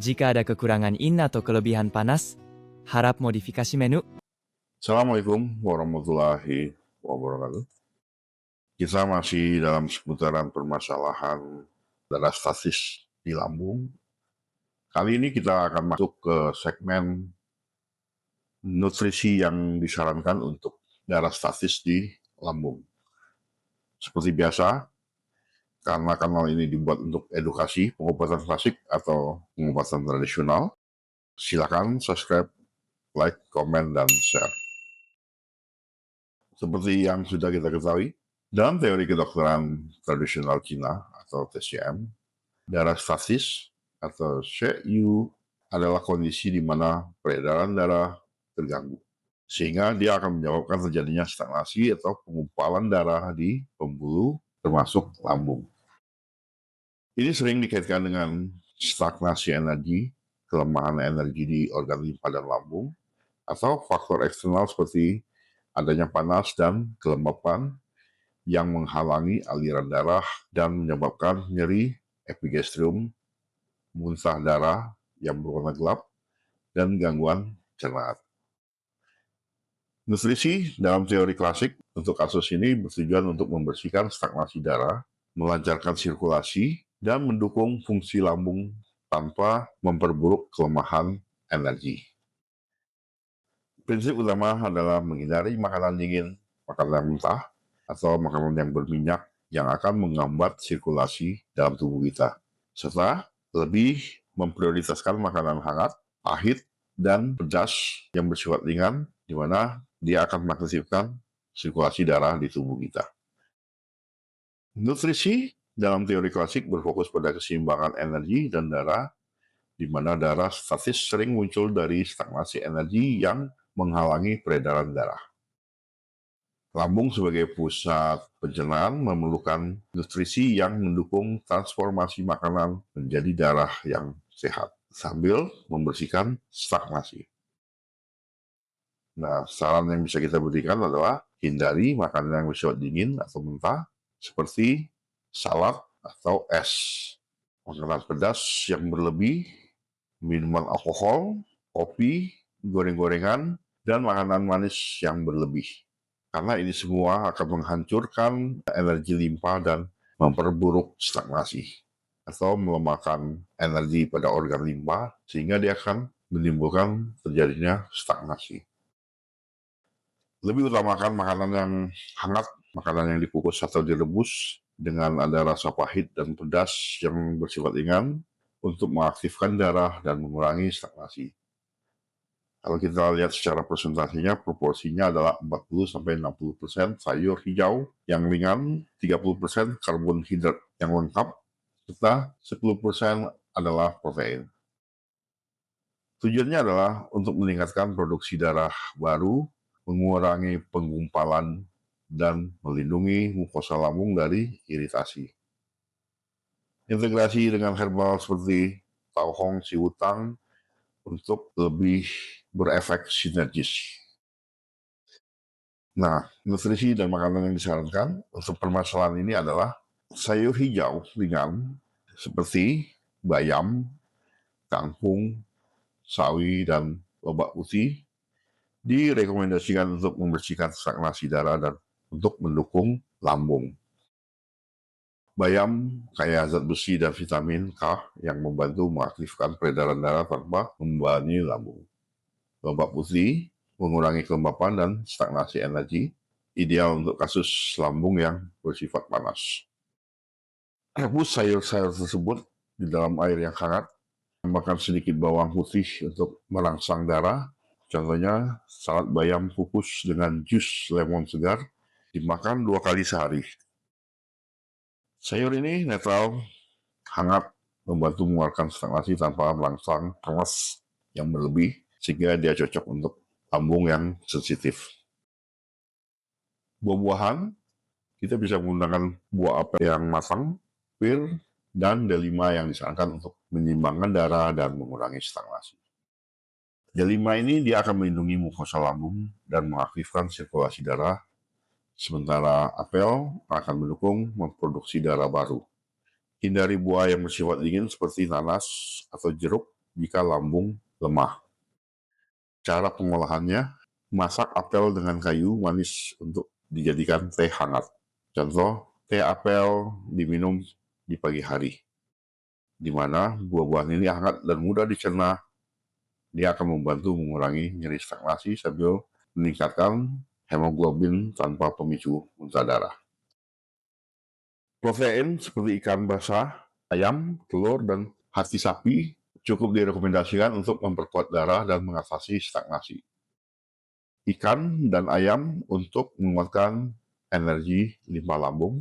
Jika ada kekurangan in atau kelebihan panas, harap modifikasi menu. Assalamualaikum warahmatullahi wabarakatuh. Kita masih dalam seputaran permasalahan darah statis di lambung. Kali ini kita akan masuk ke segmen nutrisi yang disarankan untuk darah statis di lambung. Seperti biasa, karena kanal ini dibuat untuk edukasi pengobatan klasik atau pengobatan tradisional, silakan subscribe, like, komen, dan share. Seperti yang sudah kita ketahui, dalam teori kedokteran tradisional Cina atau TCM, darah statis atau Shu adalah kondisi di mana peredaran darah terganggu, sehingga dia akan menyebabkan terjadinya stagnasi atau pengumpalan darah di pembuluh termasuk lambung. Ini sering dikaitkan dengan stagnasi energi, kelemahan energi di organ limpa dan lambung, atau faktor eksternal seperti adanya panas dan kelembapan yang menghalangi aliran darah dan menyebabkan nyeri epigastrium, muntah darah yang berwarna gelap, dan gangguan cerna. Nutrisi dalam teori klasik untuk kasus ini bertujuan untuk membersihkan stagnasi darah, melancarkan sirkulasi, dan mendukung fungsi lambung tanpa memperburuk kelemahan energi. Prinsip utama adalah menghindari makanan dingin, makanan mentah, atau makanan yang berminyak yang akan menghambat sirkulasi dalam tubuh kita. Serta lebih memprioritaskan makanan hangat, pahit, dan pedas yang bersifat ringan, di mana dia akan mengaktifkan sirkulasi darah di tubuh kita. Nutrisi dalam teori klasik berfokus pada keseimbangan energi dan darah, di mana darah statis sering muncul dari stagnasi energi yang menghalangi peredaran darah. Lambung sebagai pusat pencernaan memerlukan nutrisi yang mendukung transformasi makanan menjadi darah yang sehat, sambil membersihkan stagnasi. Nah, saran yang bisa kita berikan adalah hindari makanan yang bersifat dingin atau mentah, seperti salad atau es, makanan pedas yang berlebih, minuman alkohol, kopi, goreng-gorengan, dan makanan manis yang berlebih. Karena ini semua akan menghancurkan energi limpa dan memperburuk stagnasi atau melemahkan energi pada organ limpa sehingga dia akan menimbulkan terjadinya stagnasi. Lebih utamakan makanan yang hangat, makanan yang dikukus atau direbus dengan ada rasa pahit dan pedas yang bersifat ringan untuk mengaktifkan darah dan mengurangi stagnasi. Kalau kita lihat secara presentasinya, proporsinya adalah 40-60% sayur hijau yang ringan, 30% karbohidrat yang lengkap, serta 10% adalah protein. Tujuannya adalah untuk meningkatkan produksi darah baru, mengurangi penggumpalan, dan melindungi mukosa lambung dari iritasi. Integrasi dengan herbal seperti tauhong siwutang untuk lebih berefek sinergis. Nah, nutrisi dan makanan yang disarankan untuk permasalahan ini adalah sayur hijau ringan seperti bayam, kangkung, sawi, dan lobak putih direkomendasikan untuk membersihkan stagnasi darah dan untuk mendukung lambung. Bayam kaya zat besi dan vitamin K yang membantu mengaktifkan peredaran darah tanpa membebani lambung. Lobak putih mengurangi kelembapan dan stagnasi energi, ideal untuk kasus lambung yang bersifat panas. Rebus sayur-sayur tersebut di dalam air yang hangat, tambahkan sedikit bawang putih untuk merangsang darah. Contohnya, salad bayam kukus dengan jus lemon segar, dimakan 2 kali sehari. Sayur ini netral, hangat, membantu mengeluarkan stagnasi tanpa merangsang panas yang berlebih, sehingga dia cocok untuk lambung yang sensitif. Buah-buahan, kita bisa menggunakan buah apel yang matang, pir, dan delima yang disarankan untuk menyeimbangkan darah dan mengurangi stagnasi. Delima ini dia akan melindungi mukosa lambung dan mengaktifkan sirkulasi darah, sementara apel akan mendukung memproduksi darah baru. Hindari buah yang bersifat dingin seperti nanas atau jeruk jika lambung lemah. Cara pengolahannya, masak apel dengan kayu manis untuk dijadikan teh hangat. Contoh, teh apel diminum di pagi hari, di mana buah-buahan ini hangat dan mudah dicerna. Dia akan membantu mengurangi nyeri stagnasi sambil meningkatkan hemoglobin tanpa pemicu muntah darah. Protein seperti ikan basah, ayam, telur, dan hati sapi cukup direkomendasikan untuk memperkuat darah dan mengatasi stagnasi. Ikan dan ayam untuk menguatkan energi limpa lambung,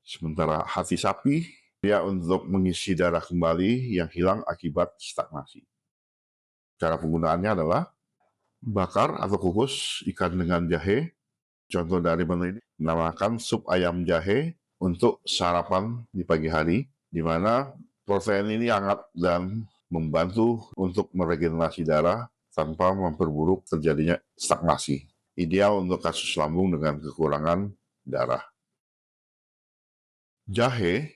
sementara hati sapi dia untuk mengisi darah kembali yang hilang akibat stagnasi. Cara penggunaannya adalah bakar atau kukus ikan dengan jahe. Contoh dari menu ini menamakan sup ayam jahe untuk sarapan di pagi hari, di mana protein ini hangat dan membantu untuk meregenerasi darah tanpa memperburuk terjadinya stagnasi. Ideal untuk kasus lambung dengan kekurangan darah. Jahe,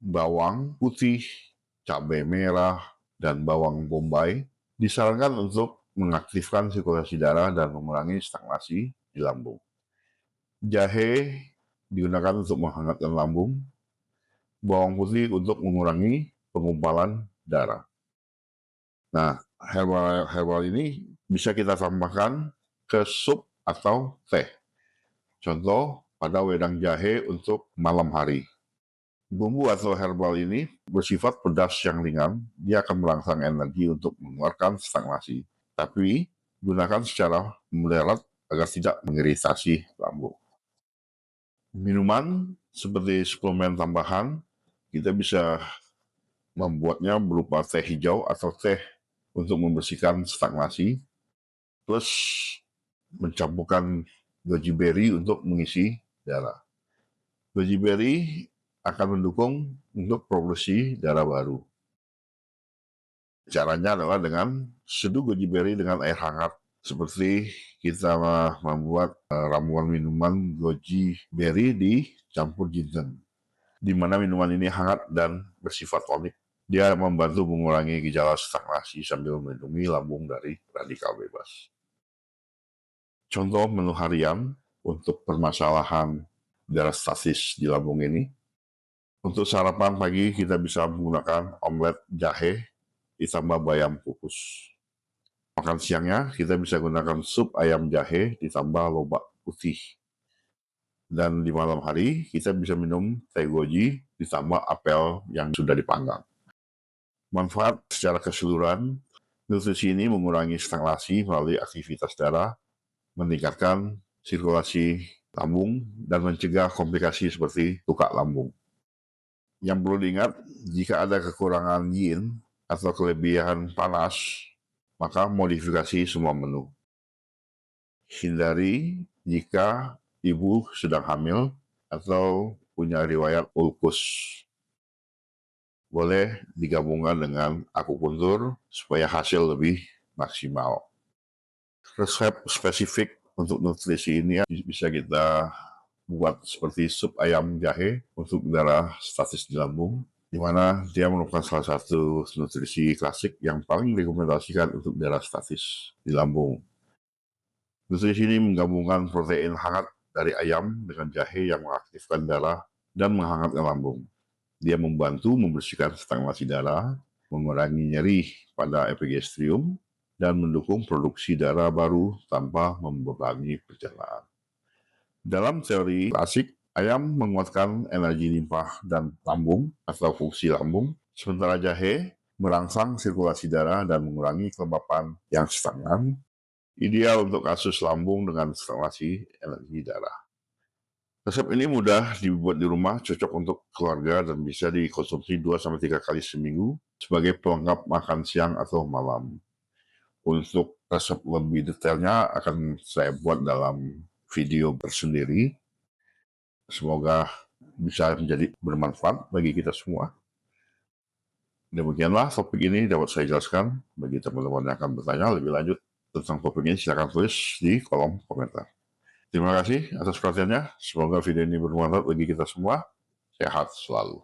bawang putih, cabai merah, dan bawang bombay disarankan untuk mengaktifkan sirkulasi darah dan mengurangi stagnasi di lambung. Jahe digunakan untuk menghangatkan lambung, bawang putih untuk mengurangi penggumpalan darah. Nah, herbal ini bisa kita tambahkan ke sup atau teh. Contoh, pada wedang jahe untuk malam hari. Bumbu atau herbal ini bersifat pedas yang ringan, dia akan merangsang energi untuk mengeluarkan stagnasi. Tapi, gunakan secara moderat agar tidak mengiritasi lambung. Minuman seperti suplemen tambahan, kita bisa membuatnya berupa teh hijau atau teh untuk membersihkan stagnasi, plus mencampurkan goji berry untuk mengisi darah. Goji berry akan mendukung untuk produksi darah baru. Caranya adalah dengan seduh goji berry dengan air hangat, seperti kita membuat ramuan minuman goji berry dicampur ginseng, di mana minuman ini hangat dan bersifat tonik. Dia membantu mengurangi gejala stagnasi sambil melindungi lambung dari radikal bebas. Contoh menu harian untuk permasalahan darah stasis di lambung ini. Untuk sarapan pagi kita bisa menggunakan omelet jahe ditambah bayam kukus. Makan siangnya kita bisa gunakan sup ayam jahe ditambah lobak putih. Dan di malam hari kita bisa minum teh goji ditambah apel yang sudah dipanggang. Manfaat secara keseluruhan, nutrisi ini mengurangi stagnasi melalui aktivitas darah, meningkatkan sirkulasi lambung, dan mencegah komplikasi seperti luka lambung. Yang perlu diingat, jika ada kekurangan yin atau kelebihan panas, maka modifikasi semua menu. Hindari jika ibu sedang hamil atau punya riwayat ulkus. Boleh digabungkan dengan akupuntur supaya hasil lebih maksimal. Resep spesifik untuk nutrisi ini bisa kita buat seperti sup ayam jahe untuk darah statis di lambung, di mana dia merupakan salah satu nutrisi klasik yang paling direkomendasikan untuk darah statis di lambung. Nutrisi ini menggabungkan protein hangat dari ayam dengan jahe yang mengaktifkan darah dan menghangatkan lambung. Dia membantu membersihkan stagnasi darah, mengurangi nyeri pada epigastrium, dan mendukung produksi darah baru tanpa membebani pencernaan. Dalam teori klasik, ayam menguatkan energi limpa dan lambung atau fungsi lambung, sementara jahe merangsang sirkulasi darah dan mengurangi kelembapan yang stagnan, ideal untuk kasus lambung dengan stagnasi energi darah. Resep ini mudah dibuat di rumah, cocok untuk keluarga dan bisa dikonsumsi 2-3 kali seminggu sebagai pelengkap makan siang atau malam. Untuk resep lebih detailnya akan saya buat dalam video tersendiri. Semoga bisa menjadi bermanfaat bagi kita semua. Demikianlah topik ini dapat saya jelaskan. Bagi teman-teman yang akan bertanya lebih lanjut tentang topik ini, silakan tulis di kolom komentar. Terima kasih atas perhatiannya. Semoga video ini bermanfaat bagi kita semua. Sehat selalu.